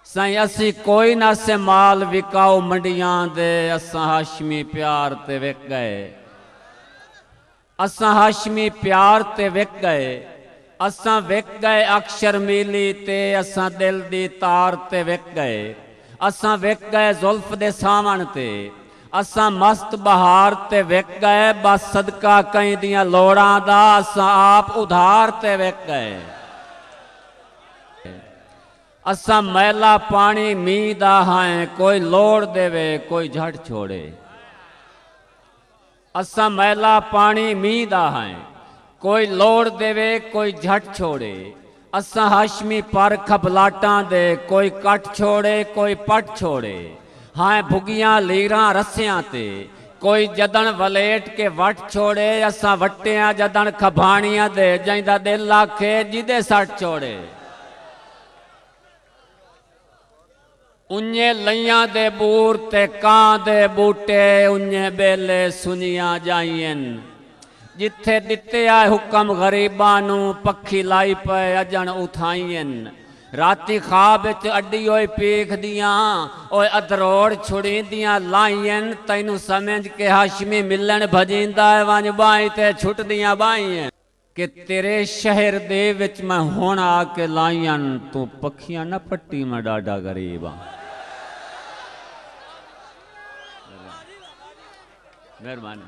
साईं असी कोई ना से माल विकाओ मंडियां दे, असा हाशमी प्यार ते विक गए। असा हाशमी प्यार ते विक गए। असा विक गए अक्षर मीली ते, असा दिल दी तार ते विक गए। असा विक गए जुल्फ दे सावण ते, असा मस्त बहार ते विक गए। बस सदका कई दियां लोड़ां दा, असा आप उधार ते विक गए। असा मैला पानी मींह दा हां, कोई लोड़ देवे कोई झट छोड़े। असा मैला पानी मींह दा हां, कोई लोड़ देवे कोई झट छोड़े। असा हाशमी पर खबलाटां दे, कोई कट छोड़े कोई पट छोड़े। हां भुगियां लीरां रस्सियां ते, कोई जदन वलेट के वट छोड़े। असा वट्टियां जदन खबाणियां दे, जैंदा दिल आखे जिदे सट छोड़े। उन्ने लइयां दे बूर ते कां दे बूटे, उन्ने बेले सुनियां जाइयन। जिथे दिते आए हुक्म गरीबां नू, पखी लाई पे अजन उठाइयन। राती ख्वाब विच अड्डी होई पीख दियां, ओए अधरोड़ छुड़ी दियां लाइयन। तैनू समझ के हाशमी मिलन भजींदा है, वंज बाई ते छुट दियां बाइयन। कि तेरे शहर दे विच मैं हुण आके लाइयन, तू पखियां न पट्टी मैं डाडा गरीब हाँ। मेहरबानी।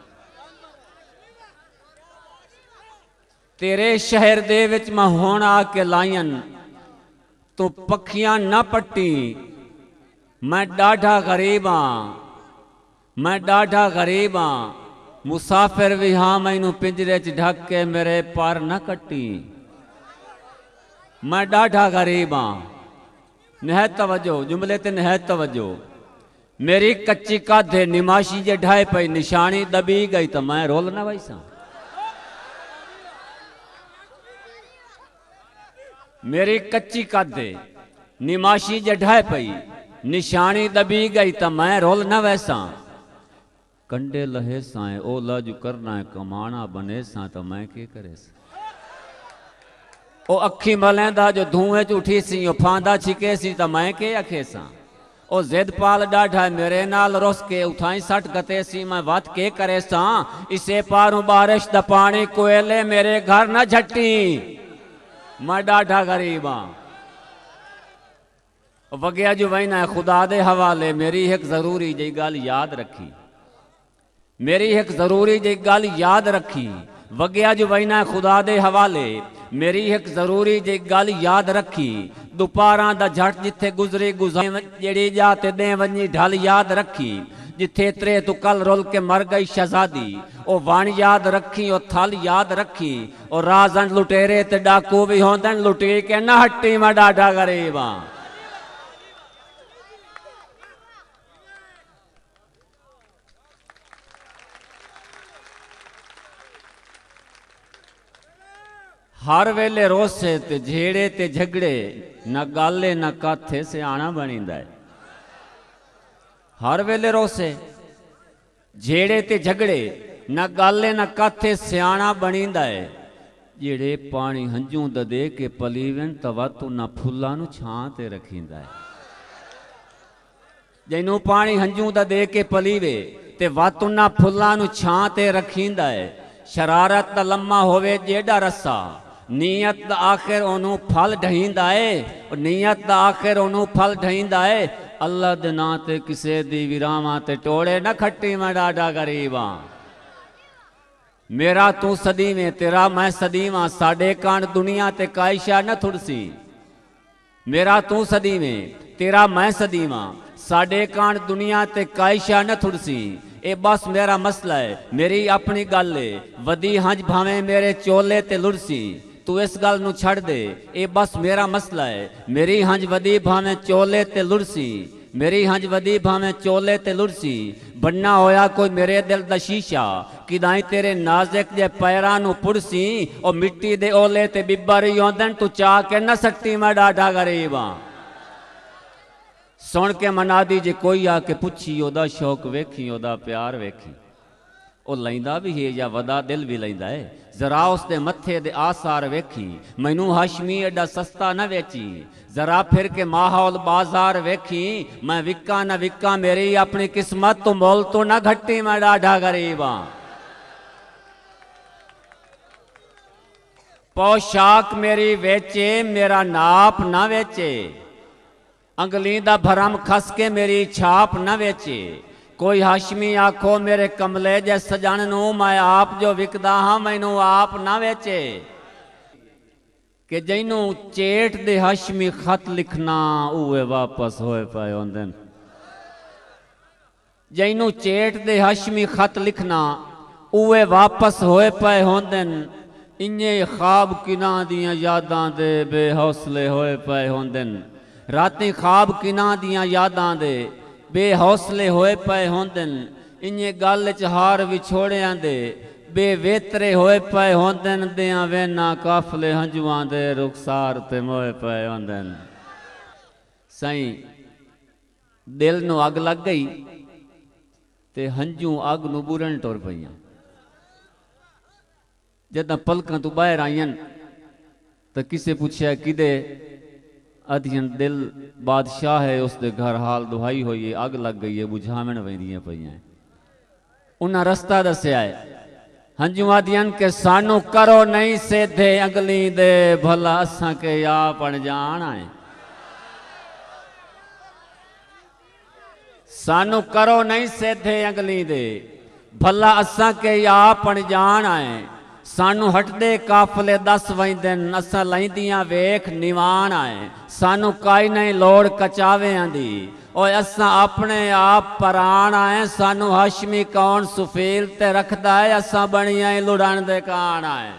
तेरे शहर दे विच मैं हुण आके लाइयन, तू पखियां न पट्टी मैं डाढ़ा गरीब हाँ। मैं डाढ़ा गरीब हाँ, मुसाफिर भी हाँ मैनू पिंजरे च ढक के मेरे पर न कट्टी। मैं डाढ़ा गरीब हाँ। निहायत तवज्जो, जुमले ते निहायत तवज्जो। मेरी कच्ची काधे निमाशी जे ढाए पई, निशानी दबी गई तो मैं रोल ना वैसा। मेरी कच्ची काधे निमाशी जे ढाए पई, निशानी दबी गई तो मैं रोल न वैसा। कंडे लहे साए ओ लाजू करना है, कमाना बने सा तो मैं के करे सा। ओ अखी मलेंदा जो धुएं च उठी सी, ओ फांदा छिके सी तो मैं के अखे सा। ओ जिद पाल डाढ़ा मेरे नाल रुस के, उठाई सट गते सी मैं वत के करे सा। इसे पारों बारिश दा पानी कोयले मेरे घर न झट्टी, मैं डाढ़ा गरीब हाँ। वगया जो वहीना खुदा दे हवाले, मेरी एक जरूरी जी गल याद रखी। मेरी एक जरूरी जी गल याद रखी। वगया जो वहीना खुदा दे हवाले, मेरी एक जरूरी जी गल याद रखी। दुपारा दा झट जिथे गुजरी गुजर जेड़ी जाते दे वनी ढल याद रखी। जिथे त्रे तू कल रोल के मर गई शहजादी, ओ वाण याद रखी ओ थल याद रखी। ओ राजन लुटेरे ते डाकू भी होंदन, लुटी के न हट्टी मैं डाढ़ा गरीब हाँ। हर वेले रोसे ते झेड़े ते झगड़े, न गाले न काथे से आना बनींदा है। हर वेले रोसे झेड़े ते झगड़े, न गाले न काथे सियाणा बनींदा है। जेड़े पानी हंजू दा दे के पलीवन, तवा तू न फुल्लां नू छां ते रखींदा है। जैनू पानी हंजू दा दे के पलीवे, ते वातू न फुल्लां नू छां ते रखींदा है। शरारत दा लम्मा होवे जेड़ा रस्सा, नीयत दा आखिर ओनू फल ढहींदा है। नीयत दा आखिर ओनू फल ढहींदा है। अल्लाह दे नां ते किसे दी विरावां ते टोड़े न खट्टी मैं डाढ़ा गरीब हाँ। मेरा तू सदीवें तेरा मैं सदीवां, साडे कांड दुनिया ते कायशा न थुड़सी। मेरा तू सदीवें तेरा मैं सदीवां, साडे कांड दुनिया ते कायशा न थुड़सी। ए बस मेरा मसला है, मेरी अपनी गल है। वदी हंज भावें मेरे चोले ते लुड़सी, तू इस गल नू छड़ दे। ए बस मेरा मसला है, मेरी हंज वदी भावें चोले ते लुड़सी। मेरी हंज वदी भावें चोले ते लुड़सी। बनना होया कोई मेरे दिल दा शीशा, किदाई तेरे नाज़िक जे पैरां नू पुड़सी। ओ मिट्टी दे ओले ते बिब्बर ही होंदन, तू चाह के न सकती मैं डाढ़ा गरीब हाँ। सुन के मना दी जे कोई आके पुछी, ओदा शौक वेखी ओदा प्यार वेखी। ਉਹ ਲੈਂਦਾ ਵੀ ਹੈ ਜਾਂ ਵਦਾ ਦਿਲ ਵੀ ਲੈਂਦਾ ਹੈ ਜ਼ਰਾ ਉਸ ਦੇ ਮੱਥੇ ਦੇ ਆਸਾਰ ਵੇਖੀ ਮੈਨੂੰ ਹਾਸ਼ਮੀ ਐਡਾ ਸਸਤਾ ਨਾ ਵੇਚੀ ਜ਼ਰਾ ਫਿਰ ਕੇ ਮਾਹੌਲ ਬਾਜ਼ਾਰ ਵੇਖੀ ਮੈਂ ਵਿਕਾਂ ਨਾ ਵਿਕਾਂ ਮੇਰੀ ਆਪਣੀ ਕਿਸਮਤ ਤੋਂ ਮੁੱਲ ਤੋਂ ਨਾ ਘੱਟੀ ਮੈਂ ਡਾਢਾ ਗਰੀਬ ਹਾਂ पोशाक मेरी वेचे मेरा नाप ना वेचे अंगली दा भरम खस के मेरी छाप ना वेचे कोई हाशमी आखो मेरे कमले जे सजन नू मैं आप जो विकदा हाँ मैनू आप ना वेचे कि जैनू चेट दे हाशमी खत लिखना उए वापस होए पाए होंदे जैनू चेट दे हाशमी खत लिखना उए वापस होए पाए होंदे इन्ने ख्वाब किना दियां यादां दे बेहौसले होए पए होंदन राती ख्वाब किना दियां यादां दे बेहौसले होए पए होंदन इन्ने गल च हार विछोड़ियां दे बेवेतरे होए पए होंदन दियां वेना काफले हंजुआं दे रुखसार ते मोए पए होंदन साईं दिल नू अग लग गई ते हंजू अग नू बुरन टुर पईयां जदा पलकां तू बाहर आईन तो किसे पूछया किदे अदियन दिल बादशाह है उसके घर हाल दुहाई हुई है अग लग गई है बुझावन वेंदियां पईयां उन्हें रस्ता दस्या है हंजू आदियन के सानू करो नहीं सेधे अगली दे भला असां के आप अनजान आए सानू करो नहीं सेधे अगली दे भला असां के आप अनजान आए सानू हटदे काफले दस वैंदन असां लैंदियां वेख निवान आए सानू काई नहीं लोड़ कचावियां दी और असां अपने आप परान आए सानू हाशमी कौन सुफील ते रखदा है असां बणियां लुड़न दे कान आए।